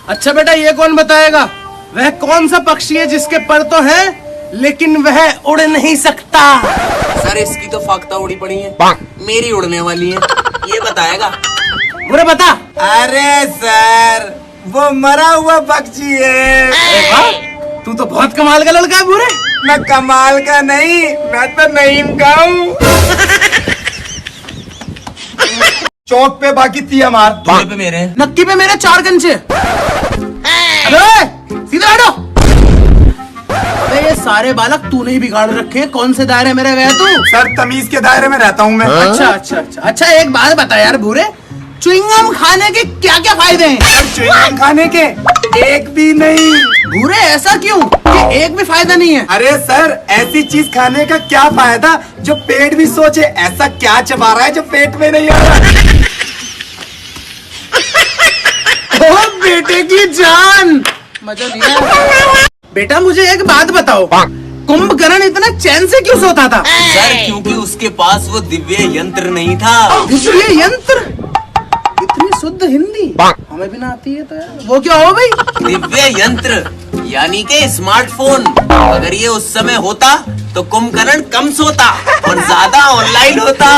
अच्छा बेटा, ये कौन बताएगा वह कौन सा पक्षी है जिसके पर तो है लेकिन वह उड़ नहीं सकता? सर इसकी तो फाख्ता उड़ी पड़ी है, मेरी उड़ने वाली है, ये बताएगा। बुरे बता। अरे सर वो मरा हुआ पक्षी है। वाह, तू तो बहुत कमाल का लड़का है बुरे। मैं कमाल का नहीं, मैं तो नईम का हूँ। चौक पे बाकी तिया मार, तुम्हें पे मेरे नक्की पे मेरे 4 गंजे। अबे सीधा हटो। अबे ये सारे बालक तूने ही बिगाड़ रखे हैं। कौन से दायरे में रह गया तू? सर तमीज के दायरे में रहता हूँ मैं। अच्छा अच्छा अच्छा अच्छा, एक बात बता यार बुरे, च्युइंगम खाने के क्या क्या फायदे हैं? च्युइंगम खाने के एक भी नहीं। बुरे ऐसा क्यों कि एक भी फायदा नहीं है? अरे सर ऐसी चीज खाने का क्या फायदा जो पेट भी सोचे। ऐसा क्या चबा रहा है जो पेट में नहीं आ रहा। ओ बेटे की जान, मजा नहीं आया। बेटा मुझे एक बात बताओ, कुंभकर्ण इतना चैन से क्यों सोता था? सर क्योंकि उसके पास वो दिव्य यंत्र नहीं था। दिव्य यंत्र? इतनी शुद्ध हिंदी हमें भी ना आती है तो यार। वो क्या हो भाई? दिव्य यंत्र यानी के स्मार्टफोन। अगर ये उस समय होता तो कुंभकर्ण कम सोता और ज्यादा ऑनलाइन होता।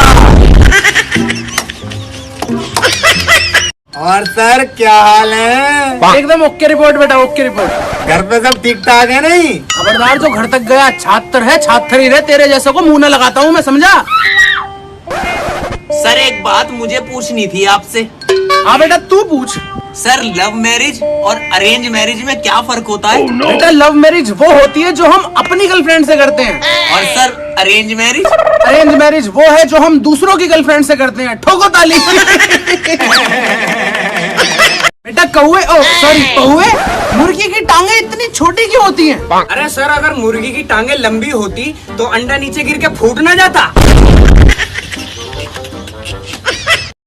और सर क्या हाल है? एकदम ओके रिपोर्ट बेटा, ओके रिपोर्ट। घर पे सब ठीक ठाक है नहीं? खबरदार जो घर तक गया छात्र है, छात्र ही रहे। तेरे जैसे को मुंह न लगाता हूँ मैं, समझा? सर एक बात मुझे पूछनी थी आपसे। हाँ बेटा तू पूछ। सर लव मैरिज और अरेंज मैरिज में क्या फर्क होता है? बेटा लव मैरिज वो होती है जो हम अपनी गर्लफ्रेंड से करते हैं, और sir arrange marriage? Arrange marriage वो है जो हम दूसरों की गर्लफ्रेंड से करते हैं। ठोको ताली। बेटा कौवे, ओ सॉरी कौवे, मुर्गी की टांगे इतनी छोटी क्यों होती हैं? अरे सर अगर मुर्गी की टांगे लंबी होती तो अंडा नीचे गिर के फूट ना जाता।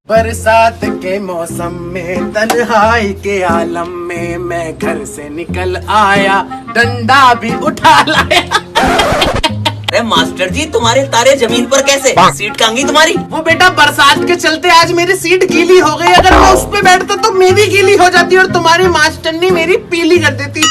बरसात के मौसम में तन्हाई के आलम में मैं घर से निकल आया, डंडा भी उठा लाया। अरे मास्टर जी तुम्हारे तारे जमीन पर कैसे? सीट कांगी तुम्हारी? वो बेटा बरसात के चलते आज मेरी सीट गीली हो गई। अगर मैं उस पे बैठता तो मेरी गीली हो जाती और तुम्हारी मास्टरनी मेरी पीली कर देती।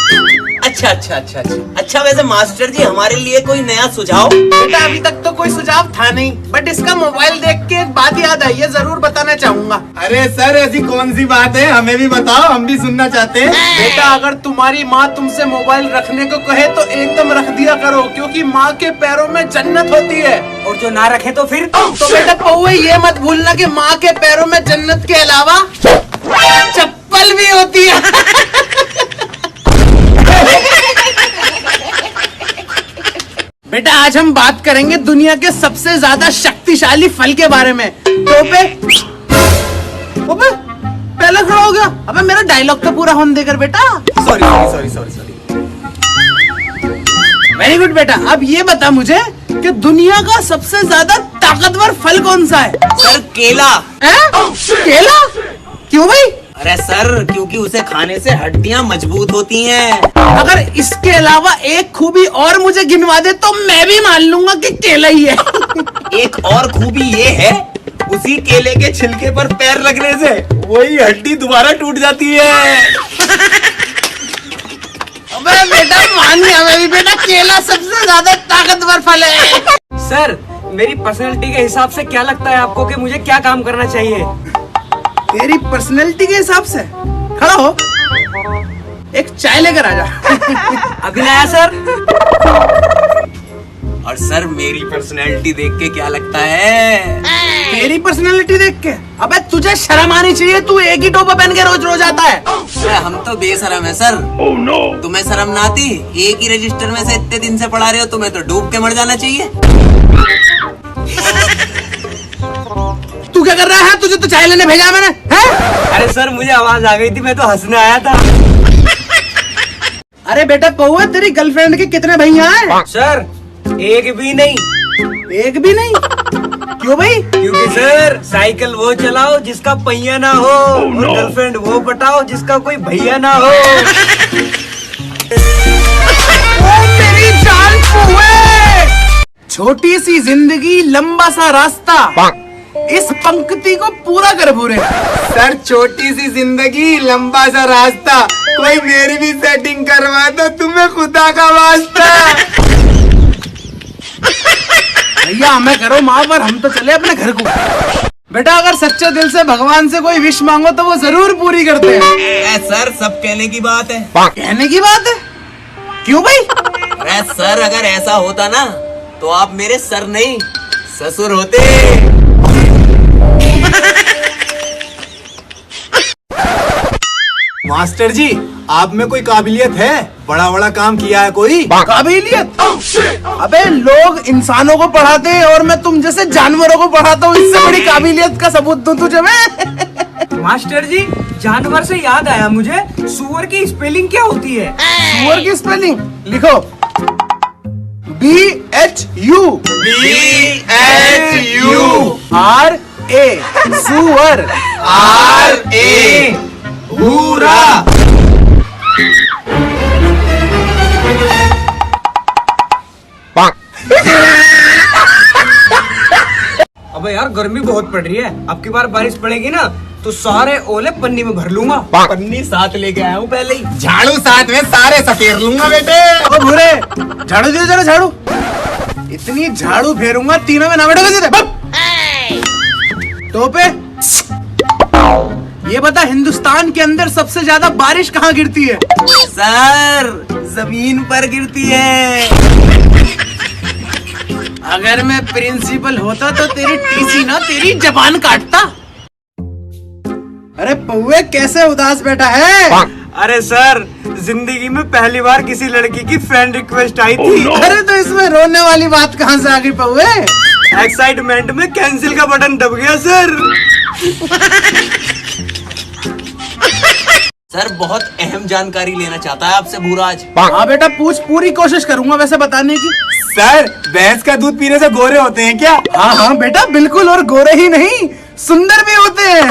अच्छा अच्छा अच्छा अच्छा अच्छा। वैसे मास्टर जी हमारे लिए कोई नया सुझाव? बेटा अभी तक तो कोई सुझाव था नहीं, बट इसका मोबाइल देख के एक बात याद आई है, जरूर बताना चाहूंगा। अरे सर ऐसी कौन सी बात है, हमें भी बताओ, हम भी सुनना चाहते हैं। बेटा अगर तुम्हारी माँ तुमसे मोबाइल रखने को कहे तो एकदम रख दिया करो, क्योंकि माँ के पैरों में जन्नत होती है। और जो ना रखे तो फिर तो बेटा कौवे ये मत भूलना कि माँ के पैरों में जन्नत के अलावा चप्पल भी होती है। बेटा आज हम बात करेंगे दुनिया के सबसे ज्यादा शक्तिशाली फल के बारे में। टोपे, ओबे पहले खड़ा हो गया। अबे मेरा डायलॉग तो पूरा होने देकर बेटा। Sorry sorry sorry sorry. Very good बेटा। अब ये बता मुझे कि दुनिया का सबसे ज्यादा ताकतवर फल कौन सा है? सर केला। केला? क्यों भाई? अरे सर क्योंकि उसे खाने से हड्डियां मजबूत होती हैं। अगर इसके अलावा एक खूबी और मुझे गिनवा दे तो मैं भी मान लूंगा कि केला ही है। एक और खूबी ये है, उसी केले के छिलके पर पैर लगने से वही हड्डी दोबारा टूट जाती है। अबे बेटा मान गया मैं भी। बेटा केला सबसे ज्यादा ताकतवर फल है। सर मेरी पर्सनैलिटी के हिसाब से क्या लगता है आपको कि मुझे क्या काम करना चाहिए? तेरी पर्सनैलिटी के हिसाब से खड़ा हो, एक चाय लेकर आ जा। अभी लाया सर। और सर मेरी पर्सनैलिटी देख के क्या लगता है? तेरी पर्सनैलिटी देख के? अबे तुझे शर्म आनी चाहिए, तू एक ही टोपा पहन के रोज रोज आता है। हम तो बेशरम है सर। तुम्हें शर्म ना आती? एक ही रजिस्टर में से इतने दिन से पढ़ा रहे हो, तुम्हें तो डूब के मर जाना चाहिए। तू क्या कर रहा है? तुझे तो चाय लेने भेजा मैंने, है? अरे सर मुझे आवाज आ गई थी, मैं तो हंसने आया था। अरे बेटा कौवा, तेरी गर्लफ्रेंड के कितने भैया हैं? सर एक भी नहीं। एक भी नहीं? क्यों भाई? क्योंकि सर साइकिल वो चलाओ जिसका पहिया ना हो, और गर्लफ्रेंड वो पटाओ जिसका कोई भैया ना हो। ओ मेरी जान कौवे! छोटी सी जिंदगी लंबा सा रास्ता, इस पंक्ति को पूरा कर पूरे। सर छोटी सी जिंदगी लंबा सा रास्ता, कोई मेरी भी सेटिंग करवा दो, तुम्हें खुदा का वास्ता। भैया हमें करो माँ, पर हम तो चले अपने घर को। बेटा अगर सच्चे दिल से भगवान से कोई विश मांगो तो वो जरूर पूरी करते हैं। सर सब कहने की बात है। कहने की बात है? क्यों भाई? अरे सर अगर ऐसा होता ना तो आप मेरे सर नहीं ससुर होते। मास्टर जी आप में कोई काबिलियत है? बड़ा बड़ा काम किया है कोई? काबिलियत? अबे लोग इंसानों को पढ़ाते हैं और मैं तुम जैसे जानवरों को पढ़ाता हूँ, इससे बड़ी काबिलियत का सबूत दूं तुझे मैं? मास्टर जी जानवर से याद आया मुझे, सुअर की स्पेलिंग क्या होती है? सुअर की स्पेलिंग लिखो, BHU RA सुअर, RA भूरा। अबे यार गर्मी बहुत पड़ रही है, अब की बार बारिश पड़ेगी ना तो सारे ओले पन्नी में भर लूंगा। पन्नी साथ लेके आया हूँ पहले ही। झाड़ू साथ में सारे सफेद लूंगा बेटे। ओ भूरे झाड़ू दे जरा, झाड़ू। इतनी झाड़ू फेरूंगा तीनों में ना बैठोगे सीधे। टोपे ये बता हिंदुस्तान के अंदर सबसे ज्यादा बारिश कहाँ गिरती है? सर जमीन पर गिरती है। अगर मैं प्रिंसिपल होता तो तेरी टीसी ना तेरी जबान काटता। अरे पौवे कैसे उदास बैठा है? अरे सर जिंदगी में पहली बार किसी लड़की की फ्रेंड रिक्वेस्ट आई थी। अरे तो इसमें रोने वाली बात कहाँ से आ गई पौवे? एक्साइटमेंट में कैंसिल का बटन दब गया सर। सर बहुत अहम जानकारी लेना चाहता है आपसे भूराज। हाँ बेटा पूछ, पूरी कोशिश करूंगा वैसे बताने की। सर भैंस का दूध पीने से गोरे होते हैं क्या? हाँ हाँ बेटा बिल्कुल, और गोरे ही नहीं सुंदर भी होते हैं।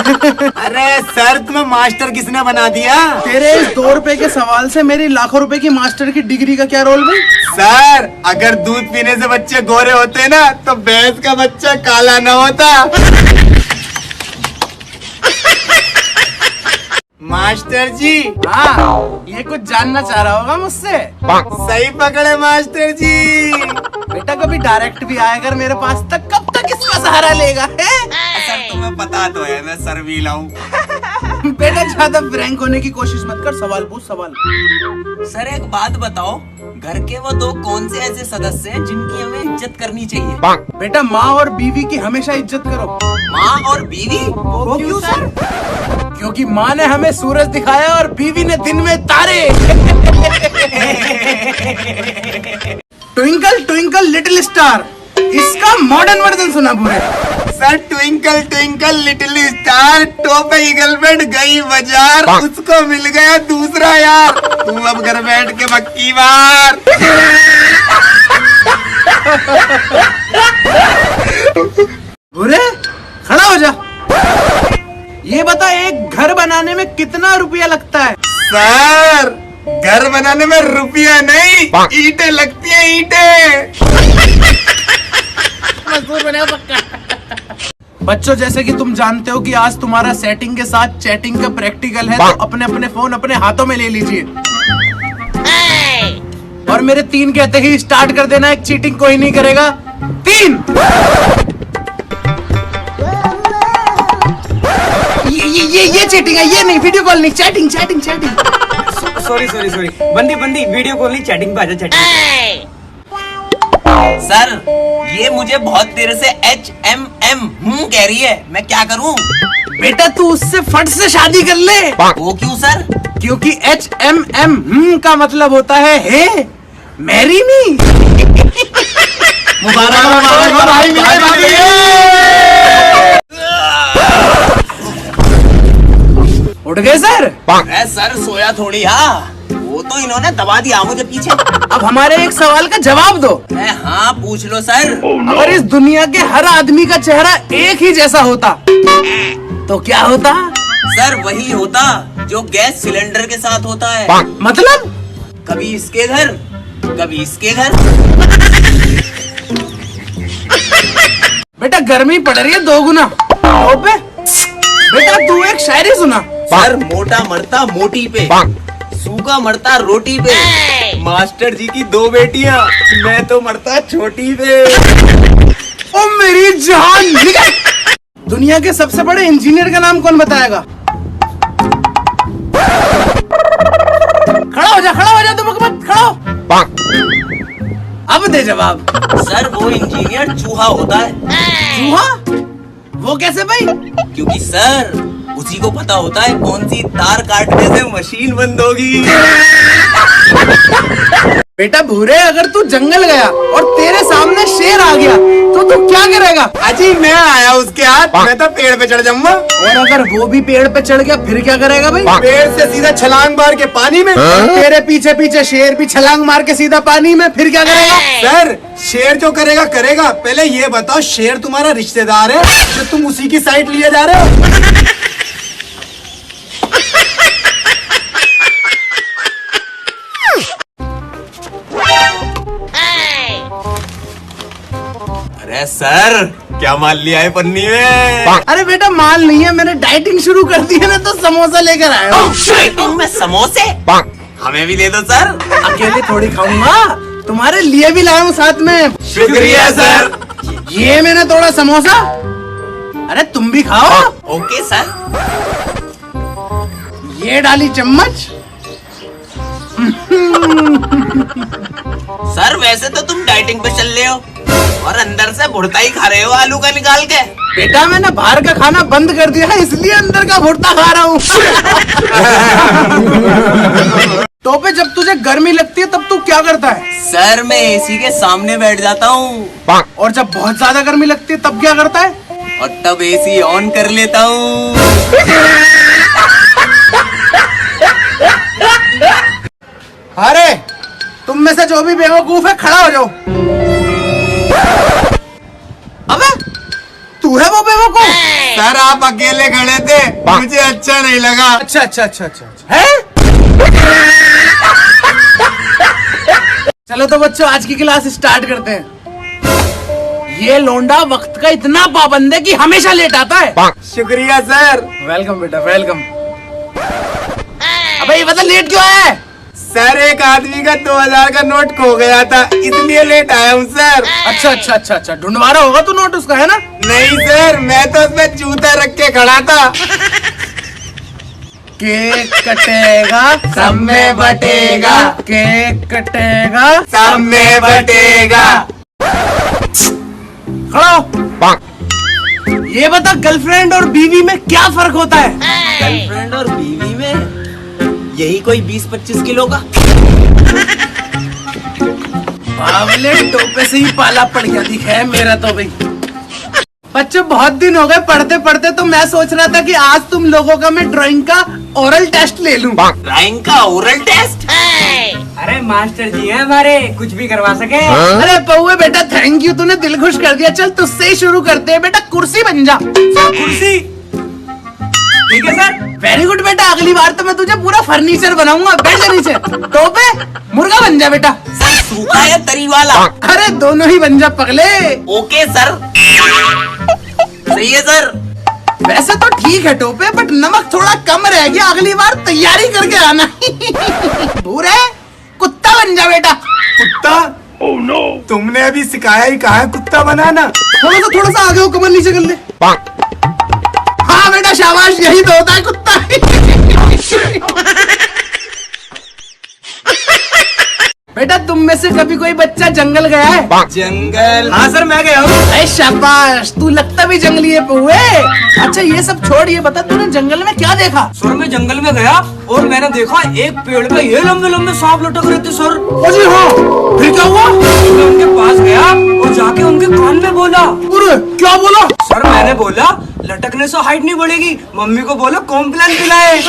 अरे सर तुम्हें मास्टर किसने बना दिया? तेरे इस 2 रुपए के सवाल से मेरी लाखों रुपए की मास्टर की डिग्री का क्या रोल भाई? सर अगर दूध पीने से बच्चे गोरे होते ना तो भैंस का बच्चा काला ना होता। मास्टर जी हाँ ये कुछ जानना चाह रहा होगा मुझसे। सही पकड़े मास्टर जी। बेटा कभी डायरेक्ट भी आया कर मेरे पास, तक कब तक इसका सहारा लेगा है? सर तुम्हें पता तो है मैं सर भी लाऊं। बेटा ज्यादा फ्रैंक होने की कोशिश मत कर, सवाल पूछ सवाल। सर एक बात बताओ, घर के वो 2 कौन से ऐसे सदस्य हैं जिनकी हमें इज्जत करनी चाहिए? बेटा माँ और बीवी की हमेशा इज्जत करो। माँ और बीवी? वो क्यों सर? क्योंकि माँ ने हमें सूरज दिखाया और बीवी ने दिन में तारे। ट्विंकल ट्विंकल लिटिल स्टार, इसका मॉडर्न वर्जन सुना पूरे। Sir twinkle twinkle little star, Tope की गर्लफ्रेंड गई बाजार, उसको मिल गया दूसरा यार, तू अब घर बैठ के मक्की मार। बुरे खड़ा हो जा, ये बता एक घर बनाने में कितना रुपया लगता है? सर घर बनाने में रुपया नहीं ईंटें लगती हैं, ईंटें। बच्चों जैसे कि तुम जानते हो कि आज तुम्हारा सेटिंग के साथ चैटिंग का प्रैक्टिकल है, तो अपने अपने फोन अपने हाथों में ले लीजिए और मेरे 3 कहते ही स्टार्ट कर देना। एक चीटिंग कोई नहीं करेगा। 3 ये चीटिंग है, ये नहीं, वीडियो कॉल नहीं, chatting chatting chatting. Sorry sorry sorry, बंदी बंदी वीडियो कॉल नहीं, चैटिंग पे आजा, चैटिंग। सर ये मुझे बहुत देर से HMM कह रही है, मैं क्या करूं? बेटा तू उससे फट से शादी कर ले। वो क्यों सर? क्योंकि HMM का मतलब होता है हे मैरी मी। मुबारक हो भाई, मिले भाभी। उठ गए सर? अरे सर सोया थोड़ी, हाँ वो तो इन्होंने दबा दिया मुझे पीछे। अब हमारे एक सवाल का जवाब दो। अरे हाँ पूछ लो सर। अगर इस दुनिया के हर आदमी का चेहरा एक ही जैसा होता तो क्या होता? सर वही होता जो गैस सिलेंडर के साथ होता है। मतलब? कभी इसके घर कभी इसके घर। बेटा गर्मी पड़ रही है 2 गुना। टोपे बेटा तू एक शायरी सुना। सर मोटा मरता मोटी पे, सूखा मरता रोटी पे, मास्टर जी की 2 बेटियां, मैं तो मरता छोटी पे। ओ मेरी जान निकल। दुनिया के सबसे बड़े इंजीनियर का नाम कौन बताएगा? खड़ा हो जा तुम मत खड़ा हो। अब दे जवाब। सर वो इंजीनियर चूहा होता है। चूहा? वो कैसे भाई? क्योंकि सर उसी को पता होता है कौन सी तार काटने से मशीन बंद होगी। बेटा भूरे, अगर तू जंगल गया और तेरे सामने शेर आ गया तो तू क्या करेगा? अजी मैं आया उसके हाथ, मैं तो पेड़ पे चढ़ जाऊंगा। और अगर वो भी पेड़ पे चढ़ गया फिर क्या करेगा भाई? पेड़ से सीधा छलांग मार के पानी में। तेरे पीछे पीछे शेर भी छलांग मार के सीधा पानी में, फिर क्या करेगा? सर शेर जो करेगा करेगा, पहले ये बताओ शेर तुम्हारा रिश्तेदार है जो तुम उसी की साइड लिए जा रहे हो? अरे सर क्या माल लिया है पन्नी में? अरे बेटा माल नहीं है, मैंने डाइटिंग शुरू कर दी है ना, तो समोसा लेकर आया हूँ। डाइटिंग में समोसे? हमें भी दे दो सर। अकेले थोड़ी खाऊंगा, तुम्हारे लिए भी लाया हूँ साथ में। शुक्रिया सर। ये मैंने तोड़ा समोसा, अरे तुम भी खाओ। Okay sir. ये डाली चम्मच। सर वैसे तो तुम डाइटिंग पे चल रहे हो और अंदर से भुर्ता ही खा रहे हो आलू का निकाल के। बेटा मैंने बाहर का खाना बंद कर दिया है, इसलिए अंदर का भुर्ता खा रहा हूँ। टोपे जब तुझे गर्मी लगती है तब तू क्या करता है? सर मैं एसी के सामने बैठ जाता हूँ। और जब बहुत ज्यादा गर्मी लगती है तब क्या करता है? और तब एसी ऑन कर लेता हूँ। अरे तुम में से जो भी बेवकूफ है खड़ा हो जाओ। अबे तू है वो बेवकूफ? सर आप अकेले खड़े थे, मुझे अच्छा नहीं लगा। अच्छा है। चलो तो बच्चों आज की क्लास स्टार्ट करते हैं। ये लोंडा वक्त का इतना पाबंद है कि हमेशा लेट आता है। शुक्रिया सर। वेलकम बेटा वेलकम। अबे ये बता लेट क्यों आया है? सर एक आदमी का 2000 का नोट खो गया था, इसलिए लेट आया हूँ सर। अच्छा ढूंढवा रहा होगा तू नोट उसका, है ना? नहीं सर, मैं तो उसमें जूता रख के खड़ा था। केक कटेगा सब में बटेगा, केक कटेगा सब में बटेगा। खड़ा हो। ये बता गर्लफ्रेंड और बीवी में क्या फर्क होता है? गर्लफ्रेंड और बीवी में यही कोई 20-25 किलो का। बावले टोपे से ही पाला पड़ गया दिखा है मेरा तो भाई। बच्चों बहुत दिन हो गए पढ़ते पढ़ते, तो मैं सोच रहा था कि आज तुम लोगों का मैं ड्राइंग का ओरल टेस्ट ले लूं। ड्राइंग का ओरल टेस्ट? अरे मास्टर जी हैं हमारे, कुछ भी करवा सके। अरे पौए बेटा थैंक यू, तूने दिल खुश कर दिया। चल तुझसे ही शुरू करते हैं बेटा, कुर्सी बन जा। कुर्सी ठीक है सर। वेरी गुड बेटा, अगली बार तो मैं तुझे पूरा फर्नीचर बनाऊंगा। बैठ जा नीचे। टोपे मुर्गा बन जा बेटा। सर सूखा या तरी वाला? अरे दोनों ही बन जा पगले। Okay sir. सही है सर। वैसे तो ठीक है टोपे, बट नमक थोड़ा कम रह गया, अगली बार तैयारी करके आना। भूरे कुत्ता बन जा बेटा। कुत्ता? ओह नो, तुमने अभी सिखाया ही कहा है कुत्ता बनाना। थोड़ा सा आगे हो, कमर नीचे कर ले। हाँ बेटा शाबाश, यही तो होता है कुत्ता। बेटा तुम में से कभी कोई बच्चा जंगल गया है? जंगल? हाँ सर मैं गया हूँ। अरे शाबाश, तू लगता भी जंगली है पहुए। अच्छा ये सब छोड़, ये बता तूने जंगल में क्या देखा? सर मैं जंगल में गया और मैंने देखा एक पेड़ पे ये लंबे लंबे सांप लटक रहे थे सर। अजी हाँ, फिर क्या हुआ? मैं उनके पास गया और जाके उनके कान में बोला। अरे क्या बोला? सर मैंने बोला लटकने से हाइट नहीं बढ़ेगी, मम्मी को बोला कॉम्प्लान पिलाए।